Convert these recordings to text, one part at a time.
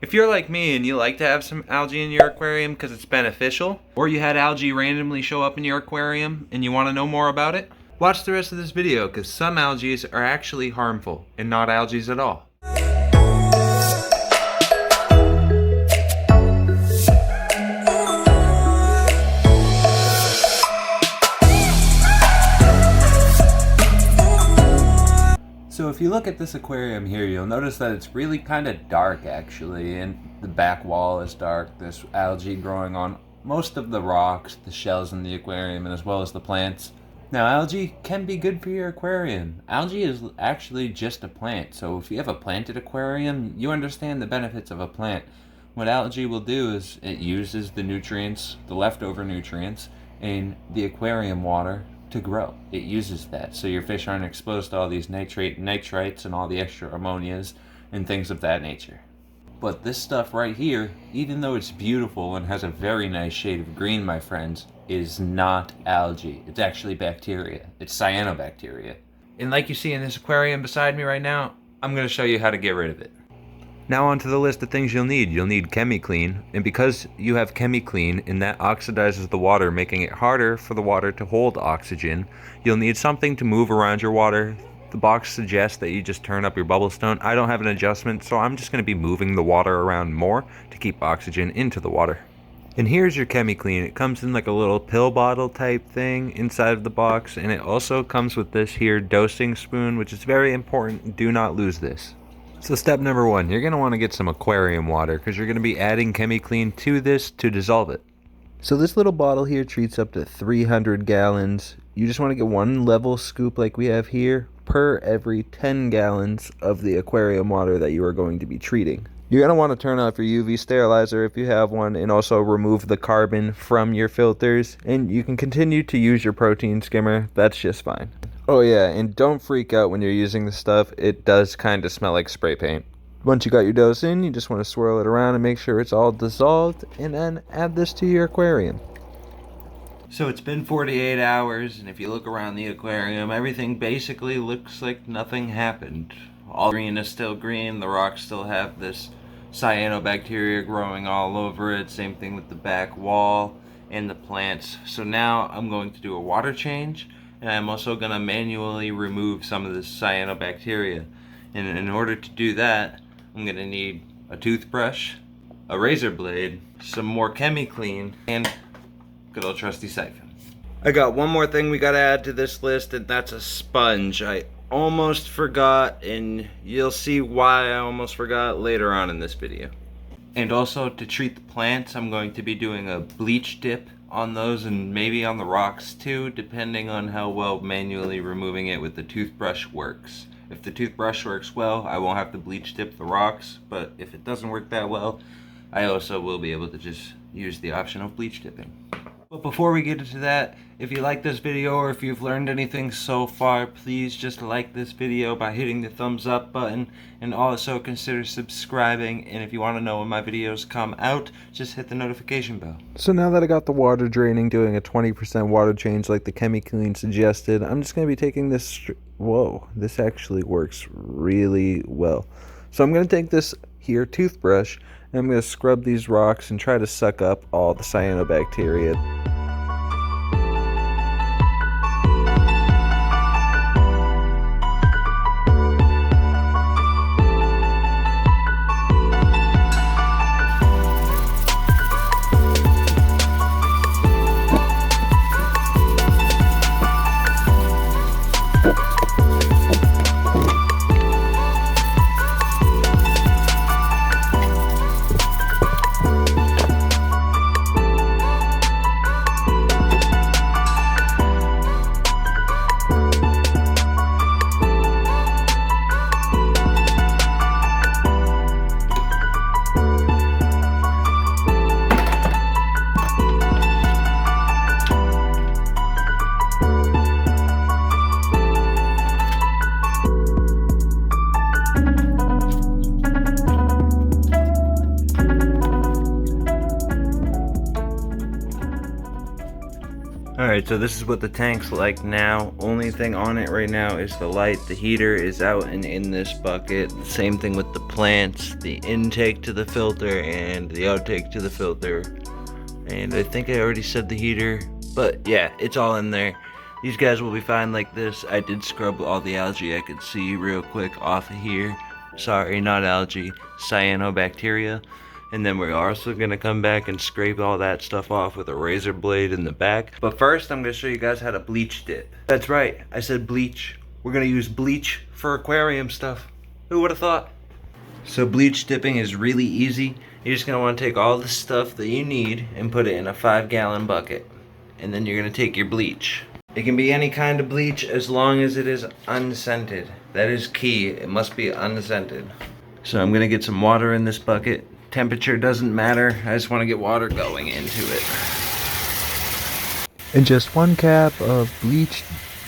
If you're like me and you like to have some algae in your aquarium because it's beneficial, or you had algae randomly show up in your aquarium and you want to know more about it, watch the rest of this video because some algae are actually harmful and not algae at all. So if you look at this aquarium here, you'll notice that it's really kind of dark actually, and the back wall is dark. There's algae growing on most of the rocks, the shells in the aquarium, and as well as the plants. Now algae can be good for your aquarium. Algae is actually just a plant, so if you have a planted aquarium, you understand the benefits of a plant. What algae will do is it uses the nutrients, the leftover nutrients, in the aquarium water to grow. It uses that, so your fish aren't exposed to all these nitrites and all the extra ammonias and things of that nature. But this stuff right here, even though it's beautiful and has a very nice shade of green, my friends, is not algae. It's actually bacteria. It's cyanobacteria. And like you see in this aquarium beside me right now, I'm going to show you how to get rid of it. Now onto the list of things you'll need. You'll need chemiclean, and because you have chemiclean and that oxidizes the water, making it harder for the water to hold oxygen, you'll need something to move around your water. The box suggests that you just turn up your bubble stone. I don't have an adjustment, so I'm just going to be moving the water around more to keep oxygen into the water. And here's your chemiclean. It comes in like a little pill bottle type thing inside of the box, and it also comes with this here dosing spoon, which is very important. Do not lose this. So step number one, you're going to want to get some aquarium water because you're going to be adding chemiclean to this to dissolve it. So this little bottle here treats up to 300 gallons. You just want to get one level scoop like we have here per every 10 gallons of the aquarium water that you are going to be treating. You're going to want to turn off your UV sterilizer if you have one, and also remove the carbon from your filters, and you can continue to use your protein skimmer. That's just fine. Oh yeah, and don't freak out when you're using this stuff. It does kind of smell like spray paint. Once you got your dose in, you just want to swirl it around and make sure it's all dissolved, and then add this to your aquarium. So it's been 48 hours, and if you look around the aquarium, everything basically looks like nothing happened. All green is still green, the rocks still have this cyanobacteria growing all over it, same thing with the back wall and the plants. So now I'm going to do a water change, and I'm also going to manually remove some of this cyanobacteria. And in order to do that, I'm going to need a toothbrush, a razor blade, some more chemiclean, and good old trusty siphon. I got one more thing we got to add to this list, and that's a sponge. I almost forgot, and you'll see why I almost forgot later on in this video. And also to treat the plants, I'm going to be doing a bleach dip on those, and maybe on the rocks too, depending on how well manually removing it with the toothbrush works. If the toothbrush works well, I won't have to bleach dip the rocks, but if it doesn't work that well, I also will be able to just use the option of bleach dipping. But before we get into that, if you like this video or if you've learned anything so far, please just like this video by hitting the thumbs up button, and also consider subscribing. And if you want to know when my videos come out, just hit the notification bell. So now that I got the water draining, doing a 20% water change like the chemiclean suggested, I'm just going to be taking this. Whoa, this actually works really well. So I'm going to take this here toothbrush, and I'm going to scrub these rocks and try to suck up all the cyanobacteria. Alright, so this is what the tank's like now. Only thing on it right now is the light. The heater is out and in this bucket. Same thing with the plants, the intake to the filter and the outtake to the filter. And I think I already said the heater, but yeah, it's all in there. These guys will be fine like this. I did scrub all the algae I could see real quick off of here. Sorry, not algae, cyanobacteria. And then we're also gonna come back and scrape all that stuff off with a razor blade in the back. But first, I'm gonna show you guys how to bleach dip. That's right, I said bleach. We're gonna use bleach for aquarium stuff. Who would have thought? So bleach dipping is really easy. You're just gonna wanna take all the stuff that you need and put it in a 5-gallon bucket. And then you're gonna take your bleach. It can be any kind of bleach as long as it is unscented. That is key, it must be unscented. So I'm gonna get some water in this bucket. Temperature doesn't matter, I just want to get water going into it. And just 1 cap of bleach,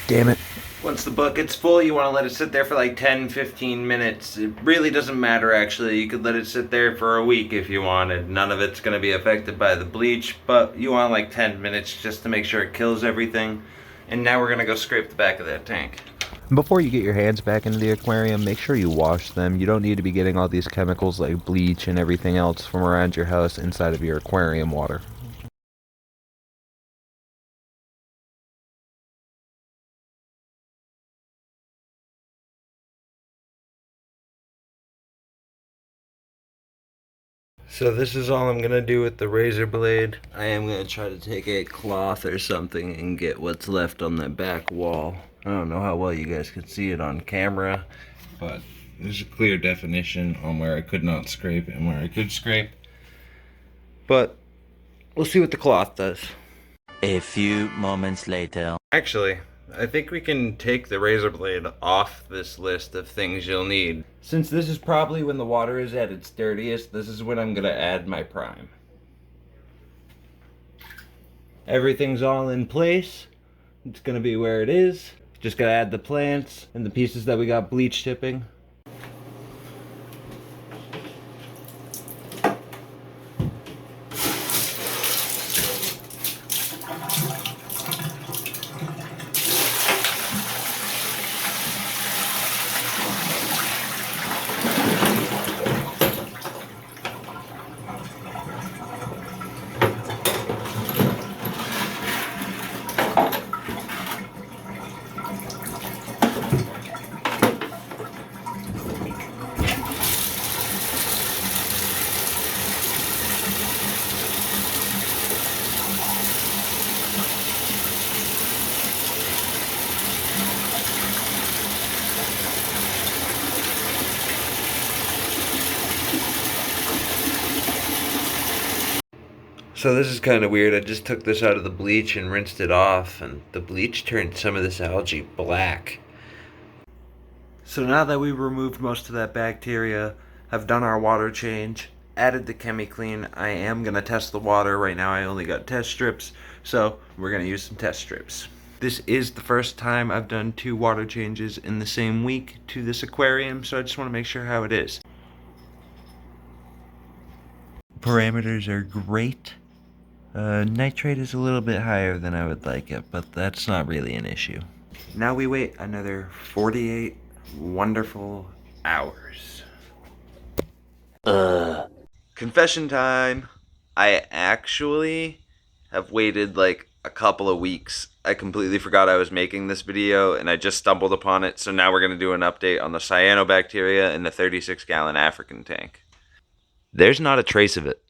damn it. Once the bucket's full, you want to let it sit there for like 10-15 minutes. It really doesn't matter actually, you could let it sit there for a week if you wanted. None of it's going to be affected by the bleach, but you want like 10 minutes just to make sure it kills everything. And now we're going to go scrape the back of that tank. Before you get your hands back into the aquarium, make sure you wash them. You don't need to be getting all these chemicals like bleach and everything else from around your house inside of your aquarium water. So this is all I'm gonna do with the razor blade. I am gonna try to take a cloth or something and get what's left on that back wall. I don't know how well you guys can see it on camera, but there's a clear definition on where I could not scrape and where I could scrape. But we'll see what the cloth does. A few moments later. Actually, I think we can take the razor blade off this list of things you'll need. Since this is probably when the water is at its dirtiest, this is when I'm gonna add my prime. Everything's all in place. It's gonna be where it is. Just gotta add the plants and the pieces that we got bleach tipping. So this is kind of weird. I just took this out of the bleach and rinsed it off, and the bleach turned some of this algae black. So now that we've removed most of that bacteria, have done our water change, added the chemiclean, I am going to test the water. Right now I only got test strips, so we're going to use some test strips. This is the first time I've done 2 water changes in the same week to this aquarium, so I just want to make sure how it is. Parameters are great. Nitrate is a little bit higher than I would like it, but that's not really an issue. Now we wait another 48 wonderful hours. Confession time. I actually have waited like a couple of weeks. I completely forgot I was making this video and I just stumbled upon it, so now we're going to do an update on the cyanobacteria in the 36-gallon African tank. There's not a trace of it.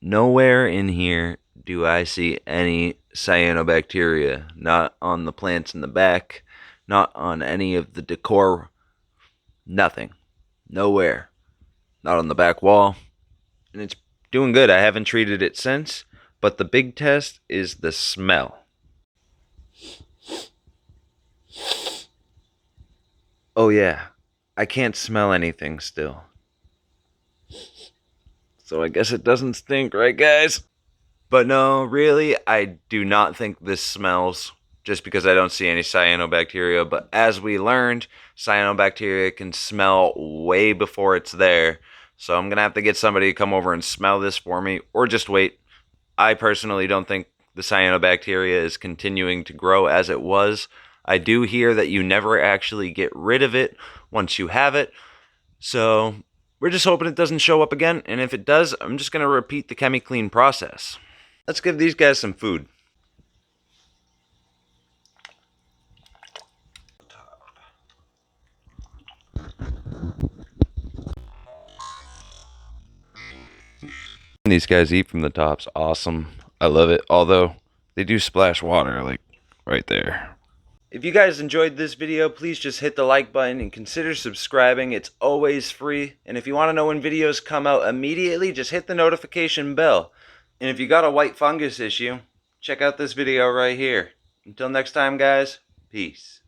Nowhere in here do I see any cyanobacteria. Not on the plants in the back, not on any of the decor, nothing. Nowhere. Not on the back wall. And it's doing good. I haven't treated it since, but the big test is the smell. Oh yeah, I can't smell anything still. So I guess it doesn't stink, right guys? But no, really, I do not think this smells, just because I don't see any cyanobacteria. But as we learned, cyanobacteria can smell way before it's there. So I'm going to have to get somebody to come over and smell this for me, or just wait. I personally don't think the cyanobacteria is continuing to grow as it was. I do hear that you never actually get rid of it once you have it. So we're just hoping it doesn't show up again. And if it does, I'm just going to repeat the chemiclean process. Let's give these guys some food. These guys eat from the tops. Awesome. I love it. Although they do splash water like right there. If you guys enjoyed this video, please just hit the like button and consider subscribing. It's always free. And if you want to know when videos come out immediately, just hit the notification bell. And if you got a white fungus issue, check out this video right here. Until next time, guys, peace.